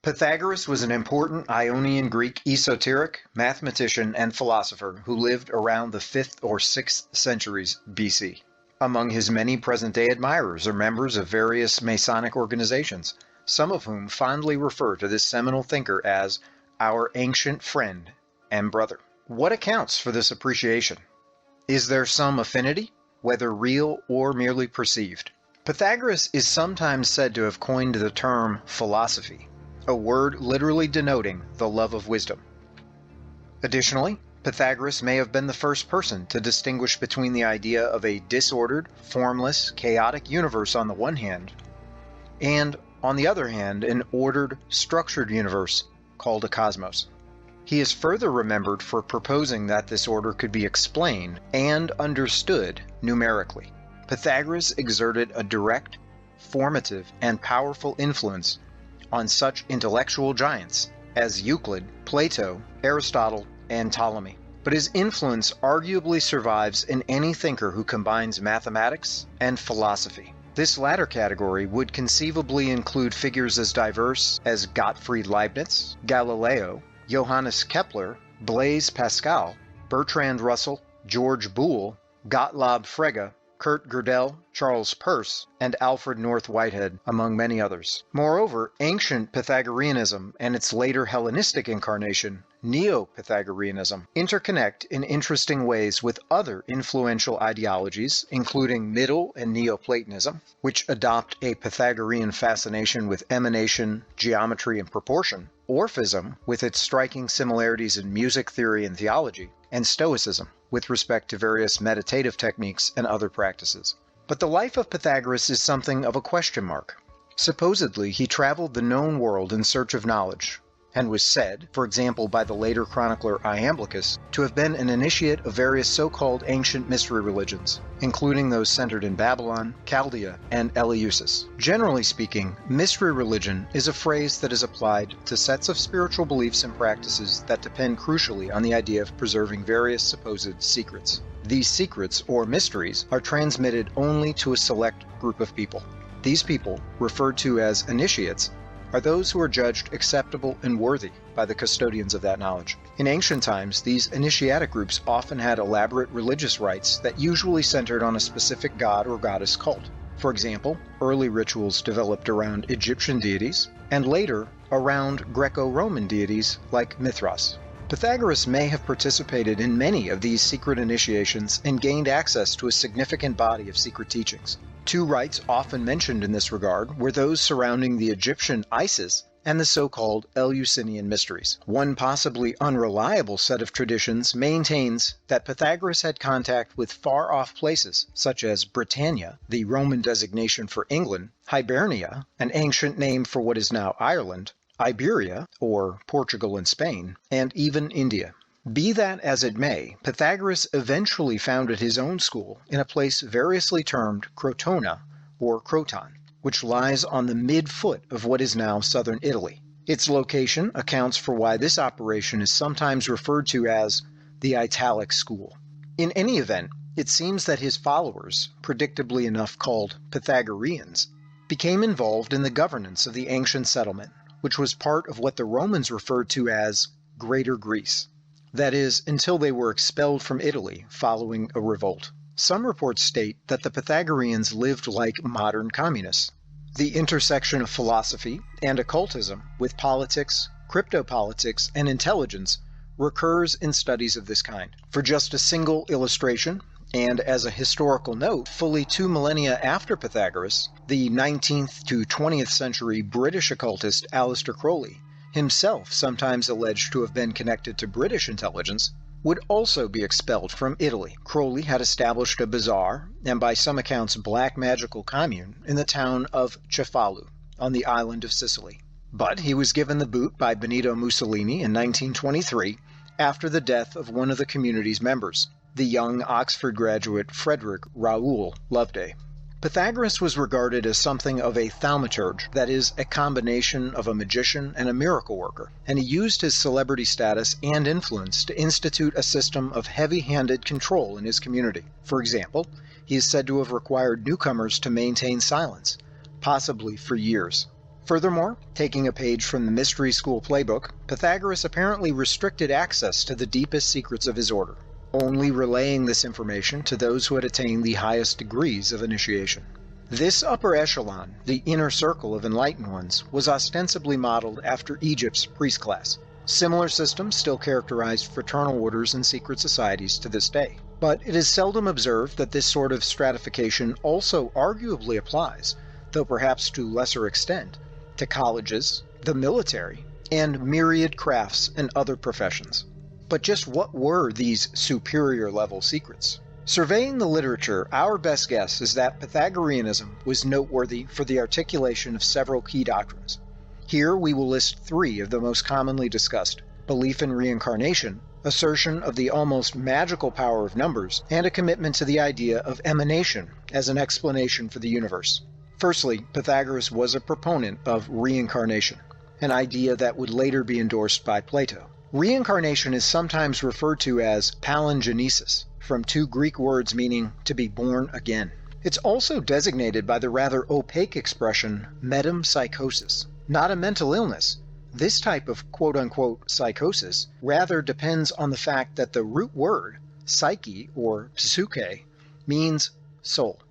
Pythagoras was an important Ionian Greek esoteric, mathematician, and philosopher who lived around the 5th or 6th centuries BC. Among his many present-day admirers are members of various Masonic organizations, some of whom fondly refer to this seminal thinker as our ancient friend and brother. What accounts for this appreciation? Is there some affinity, whether real or merely perceived? Pythagoras is sometimes said to have coined the term philosophy, a word literally denoting the love of wisdom. Additionally, Pythagoras may have been the first person to distinguish between the idea of a disordered, formless, chaotic universe on the one hand, and, on the other hand, an ordered, structured universe called a cosmos. He is further remembered for proposing that this order could be explained and understood numerically. Pythagoras exerted a direct, formative, and powerful influence on such intellectual giants as Euclid, Plato, Aristotle, and Ptolemy. But his influence arguably survives in any thinker who combines mathematics and philosophy. This latter category would conceivably include figures as diverse as Gottfried Leibniz, Galileo, Johannes Kepler, Blaise Pascal, Bertrand Russell, George Boole, Gottlob Frege, Kurt Gödel, Charles Peirce, and Alfred North Whitehead, among many others. Moreover, ancient Pythagoreanism and its later Hellenistic incarnation, neo-Pythagoreanism, interconnect in interesting ways with other influential ideologies, including Middle and Neoplatonism, which adopt a Pythagorean fascination with emanation, geometry, and proportion, Orphism, with its striking similarities in music theory and theology, and Stoicism, with respect to various meditative techniques and other practices. But the life of Pythagoras is something of a question mark. Supposedly, he traveled the known world in search of knowledge, and was said, for example by the later chronicler Iamblichus, to have been an initiate of various so-called ancient mystery religions, including those centered in Babylon, Chaldea, and Eleusis. Generally speaking, mystery religion is a phrase that is applied to sets of spiritual beliefs and practices that depend crucially on the idea of preserving various supposed secrets. These secrets, or mysteries, are transmitted only to a select group of people. These people, referred to as initiates, are those who are judged acceptable and worthy by the custodians of that knowledge. In ancient times, these initiatic groups often had elaborate religious rites that usually centered on a specific god or goddess cult. For example, early rituals developed around Egyptian deities, and later around Greco-Roman deities like Mithras. Pythagoras may have participated in many of these secret initiations and gained access to a significant body of secret teachings. Two rites often mentioned in this regard were those surrounding the Egyptian Isis and the so-called Eleusinian mysteries. One possibly unreliable set of traditions maintains that Pythagoras had contact with far-off places such as Britannia, the Roman designation for England, Hibernia, an ancient name for what is now Ireland, Iberia, or Portugal and Spain, and even India. Be that as it may, Pythagoras eventually founded his own school in a place variously termed Crotona, or Croton, which lies on the mid-foot of what is now southern Italy. Its location accounts for why this operation is sometimes referred to as the Italic School. In any event, it seems that his followers, predictably enough called Pythagoreans, became involved in the governance of the ancient settlement, which was part of what the Romans referred to as Greater Greece. That is, until they were expelled from Italy following a revolt. Some reports state that the Pythagoreans lived like modern communists. The intersection of philosophy and occultism with politics, cryptopolitics, and intelligence recurs in studies of this kind. For just a single illustration, and as a historical note, fully 2 millennia after Pythagoras, the 19th to 20th century British occultist Aleister Crowley, himself sometimes alleged to have been connected to British intelligence, would also be expelled from Italy. Crowley had established a bizarre, and by some accounts black magical commune, in the town of Cefalu, on the island of Sicily. But he was given the boot by Benito Mussolini in 1923, after the death of one of the community's members, the young Oxford graduate Frederick Raoul Loveday. Pythagoras was regarded as something of a thaumaturge, that is, a combination of a magician and a miracle worker, and he used his celebrity status and influence to institute a system of heavy-handed control in his community. For example, he is said to have required newcomers to maintain silence, possibly for years. Furthermore, taking a page from the mystery school playbook, Pythagoras apparently restricted access to the deepest secrets of his order, only relaying this information to those who had attained the highest degrees of initiation. This upper echelon, the inner circle of enlightened ones, was ostensibly modeled after Egypt's priest class. Similar systems still characterize fraternal orders and secret societies to this day. But it is seldom observed that this sort of stratification also arguably applies, though perhaps to lesser extent, to colleges, the military, and myriad crafts and other professions. But just what were these superior level secrets? Surveying the literature, our best guess is that Pythagoreanism was noteworthy for the articulation of several key doctrines. Here we will list three of the most commonly discussed: belief in reincarnation, assertion of the almost magical power of numbers, and a commitment to the idea of emanation as an explanation for the universe. Firstly, Pythagoras was a proponent of reincarnation, an idea that would later be endorsed by Plato. Reincarnation is sometimes referred to as palingenesis, from two Greek words meaning to be born again. It's also designated by the rather opaque expression metempsychosis, not a mental illness. This type of quote-unquote psychosis rather depends on the fact that the root word, psyche or psyche, means soul.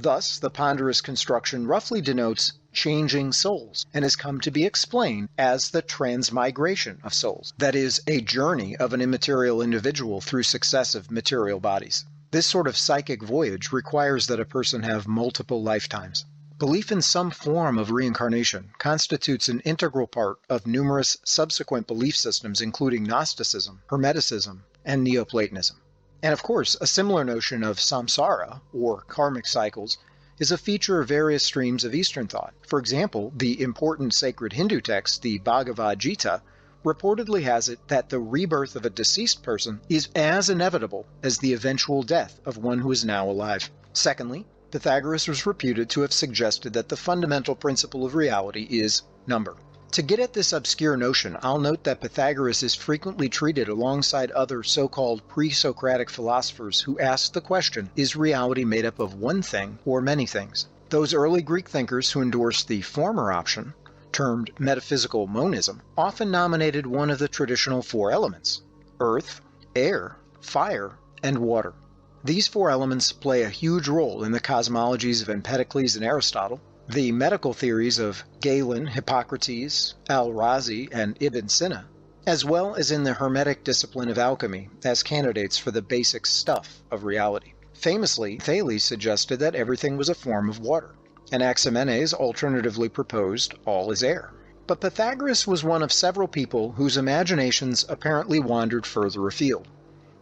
Thus, the ponderous construction roughly denotes changing souls, and has come to be explained as the transmigration of souls, that is, a journey of an immaterial individual through successive material bodies. This sort of psychic voyage requires that a person have multiple lifetimes. Belief in some form of reincarnation constitutes an integral part of numerous subsequent belief systems, including Gnosticism, Hermeticism, and Neoplatonism. And of course, a similar notion of samsara, or karmic cycles, is a feature of various streams of Eastern thought. For example, the important sacred Hindu text, the Bhagavad Gita, reportedly has it that the rebirth of a deceased person is as inevitable as the eventual death of one who is now alive. Secondly, Pythagoras was reputed to have suggested that the fundamental principle of reality is number. To get at this obscure notion, I'll note that Pythagoras is frequently treated alongside other so-called pre-Socratic philosophers who asked the question, is reality made up of one thing or many things? Those early Greek thinkers who endorsed the former option, termed metaphysical monism, often nominated one of the traditional four elements: earth, air, fire, and water. These four elements play a huge role in the cosmologies of Empedocles and Aristotle, the medical theories of Galen, Hippocrates, Al-Razi, and Ibn Sina, as well as in the Hermetic discipline of alchemy as candidates for the basic stuff of reality. Famously, Thales suggested that everything was a form of water, and Anaximenes alternatively proposed all is air. But Pythagoras was one of several people whose imaginations apparently wandered further afield.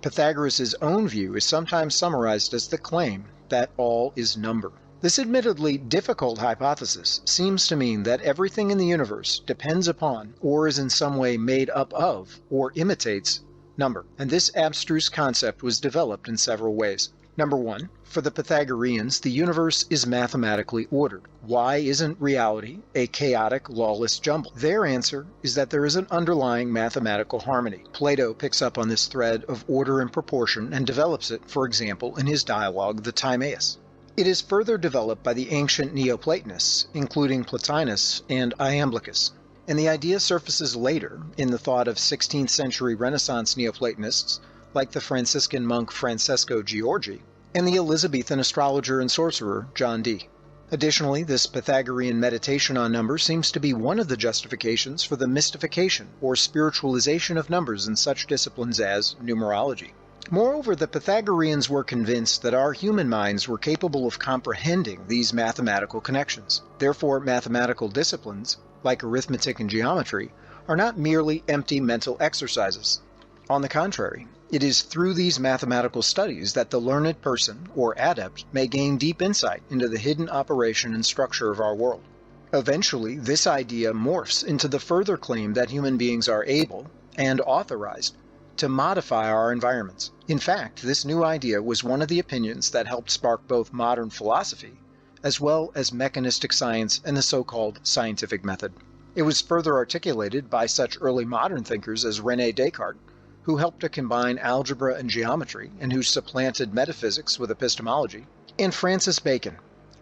Pythagoras' own view is sometimes summarized as the claim that all is number. This admittedly difficult hypothesis seems to mean that everything in the universe depends upon, or is in some way made up of, or imitates, number. And this abstruse concept was developed in several ways. Number one, for the Pythagoreans, the universe is mathematically ordered. Why isn't reality a chaotic, lawless jumble? Their answer is that there is an underlying mathematical harmony. Plato picks up on this thread of order and proportion and develops it, for example, in his dialogue, the TIMAEUS. It is further developed by the ancient Neo-Platonists, including Plotinus and Iamblichus, and the idea surfaces later in the thought of 16th century Renaissance Neoplatonists like the Franciscan monk Francesco Giorgi and the Elizabethan astrologer and sorcerer John Dee. Additionally, this Pythagorean meditation on numbers seems to be one of the justifications for the mystification or spiritualization of numbers in such disciplines as numerology. Moreover, the Pythagoreans were convinced that our human minds were capable of comprehending these mathematical connections. Therefore, mathematical disciplines, like arithmetic and geometry, are not merely empty mental exercises. On the contrary, it is through these mathematical studies that the learned person, or adept, may gain deep insight into the hidden operation and structure of our world. Eventually, this idea morphs into the further claim that human beings are able, and authorized, to modify our environments. In fact, this new idea was one of the opinions that helped spark both modern philosophy, as well as mechanistic science and the so-called scientific method. It was further articulated by such early modern thinkers as René Descartes, who helped to combine algebra and geometry, and who supplanted metaphysics with epistemology, and Francis Bacon,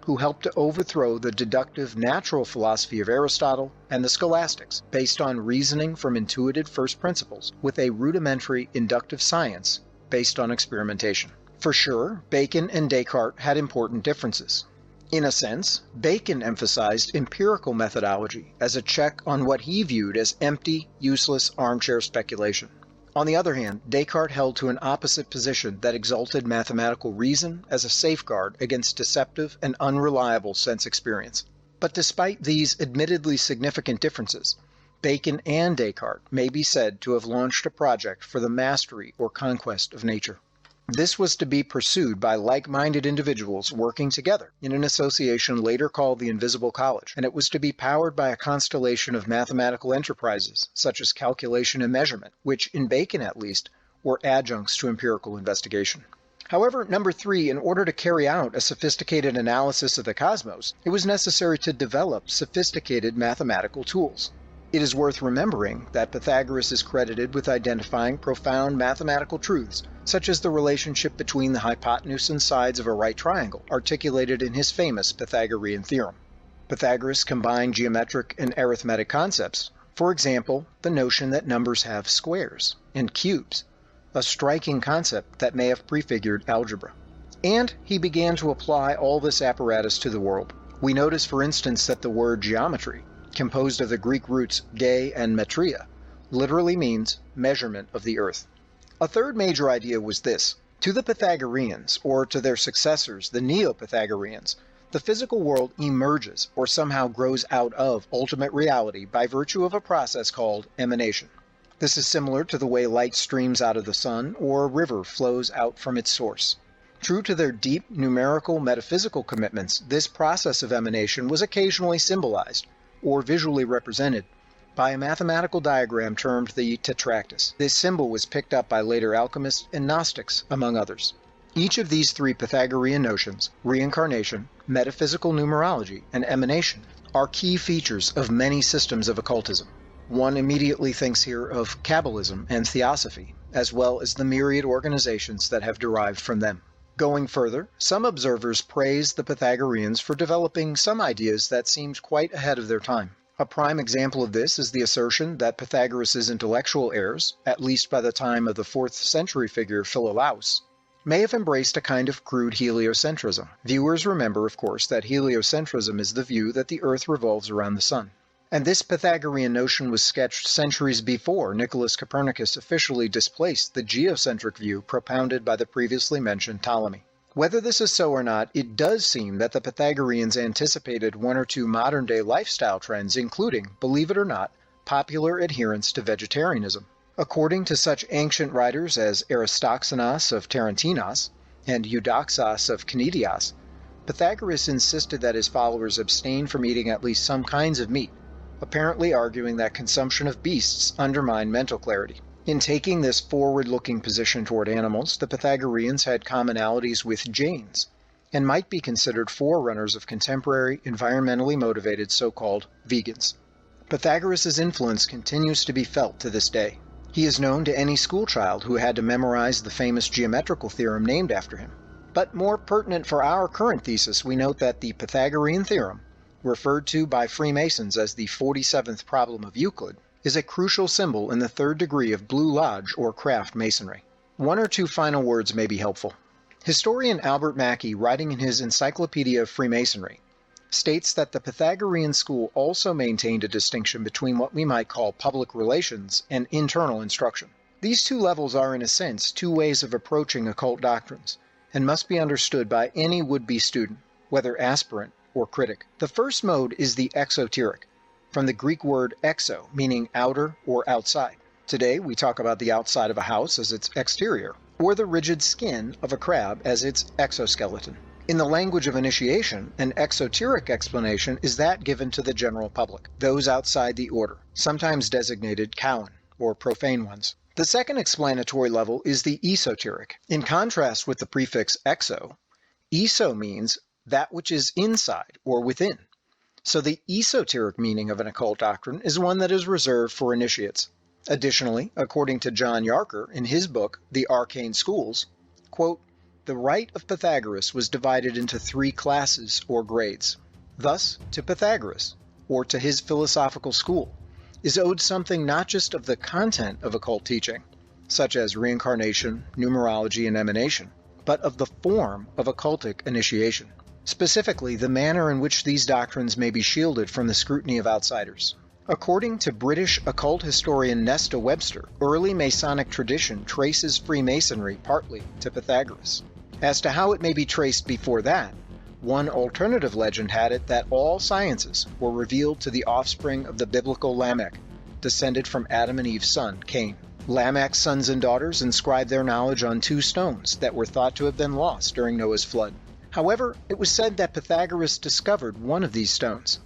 who helped to overthrow the deductive natural philosophy of Aristotle and the scholastics, based on reasoning from intuitive first principles with a rudimentary inductive science based on experimentation. For sure, Bacon and Descartes had important differences. In a sense, Bacon emphasized empirical methodology as a check on what he viewed as empty, useless armchair speculation. On the other hand, Descartes held to an opposite position that exalted mathematical reason as a safeguard against deceptive and unreliable sense experience. But despite these admittedly significant differences, Bacon and Descartes may be said to have launched a project for the mastery or conquest of nature. This was to be pursued by like-minded individuals working together in an association later called the Invisible College, and it was to be powered by a constellation of mathematical enterprises, such as calculation and measurement, which, in Bacon at least, were adjuncts to empirical investigation. However, number 3, in order to carry out a sophisticated analysis of the cosmos, it was necessary to develop sophisticated mathematical tools. It is worth remembering that Pythagoras is credited with identifying profound mathematical truths, such as the relationship between the hypotenuse and sides of a right triangle, articulated in his famous Pythagorean theorem. Pythagoras combined geometric and arithmetic concepts, for example, the notion that numbers have squares and cubes, a striking concept that may have prefigured algebra. And he began to apply all this apparatus to the world. We notice, for instance, that the word geometry, composed of the Greek roots ge and metria, literally means measurement of the earth. A third major idea was this: to the Pythagoreans, or to their successors, the neo-Pythagoreans, the physical world emerges or somehow grows out of ultimate reality by virtue of a process called emanation. This is similar to the way light streams out of the sun or a river flows out from its source. True to their deep numerical metaphysical commitments, this process of emanation was occasionally symbolized, or visually represented, by a mathematical diagram termed the tetractys. This symbol was picked up by later alchemists and Gnostics, among others. Each of these 3 Pythagorean notions, reincarnation, metaphysical numerology, and emanation, are key features of many systems of occultism. One immediately thinks here of Kabbalism and Theosophy, as well as the myriad organizations that have derived from them. Going further, some observers praise the Pythagoreans for developing some ideas that seemed quite ahead of their time. A prime example of this is the assertion that Pythagoras' intellectual heirs, at least by the time of the 4th century figure Philolaus, may have embraced a kind of crude heliocentrism. Viewers remember, of course, that heliocentrism is the view that the Earth revolves around the Sun. And this Pythagorean notion was sketched centuries before Nicholas Copernicus officially displaced the geocentric view propounded by the previously mentioned Ptolemy. Whether this is so or not, it does seem that the Pythagoreans anticipated 1 or 2 modern-day lifestyle trends, including, believe it or not, popular adherence to vegetarianism. According to such ancient writers as Aristoxenos of Tarantinos and Eudoxos of Cnidias, Pythagoras insisted that his followers abstain from eating at least some kinds of meat, apparently arguing that consumption of beasts undermined mental clarity. In taking this forward-looking position toward animals, the Pythagoreans had commonalities with Jains, and might be considered forerunners of contemporary, environmentally motivated so-called vegans. Pythagoras' influence continues to be felt to this day. He is known to any schoolchild who had to memorize the famous geometrical theorem named after him. But more pertinent for our current thesis, we note that the Pythagorean theorem, referred to by Freemasons as the 47th Problem of Euclid, is a crucial symbol in the 3rd degree of Blue Lodge or craft masonry. 1 or 2 final words may be helpful. Historian Albert Mackey, writing in his Encyclopedia of Freemasonry, states that the Pythagorean school also maintained a distinction between what we might call public relations and internal instruction. These 2 levels are, in a sense, 2 ways of approaching occult doctrines, and must be understood by any would-be student, whether aspirant or critic. The first mode is the exoteric, from the Greek word exo, meaning outer or outside. Today we talk about the outside of a house as its exterior, or the rigid skin of a crab as its exoskeleton. In the language of initiation, an exoteric explanation is that given to the general public, those outside the order, sometimes designated Cowan, or profane ones. The second explanatory level is the esoteric. In contrast with the prefix exo, eso means that which is inside or within. So the esoteric meaning of an occult doctrine is one that is reserved for initiates. Additionally, according to John Yarker in his book, The Arcane Schools, quote, The rite of Pythagoras was divided into 3 classes or grades. Thus, to Pythagoras, or to his philosophical school, is owed something not just of the content of occult teaching, such as reincarnation, numerology, and emanation, but of the form of occultic initiation, specifically the manner in which these doctrines may be shielded from the scrutiny of outsiders. According to British occult historian Nesta Webster, early Masonic tradition traces Freemasonry partly to Pythagoras. As to how it may be traced before that, one alternative legend had it that all sciences were revealed to the offspring of the biblical Lamech, descended from Adam and Eve's son, Cain. Lamech's sons and daughters inscribed their knowledge on 2 stones that were thought to have been lost during Noah's flood. However, it was said that Pythagoras discovered one of these stones.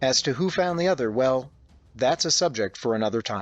As to who found the other, well, that's a subject for another time.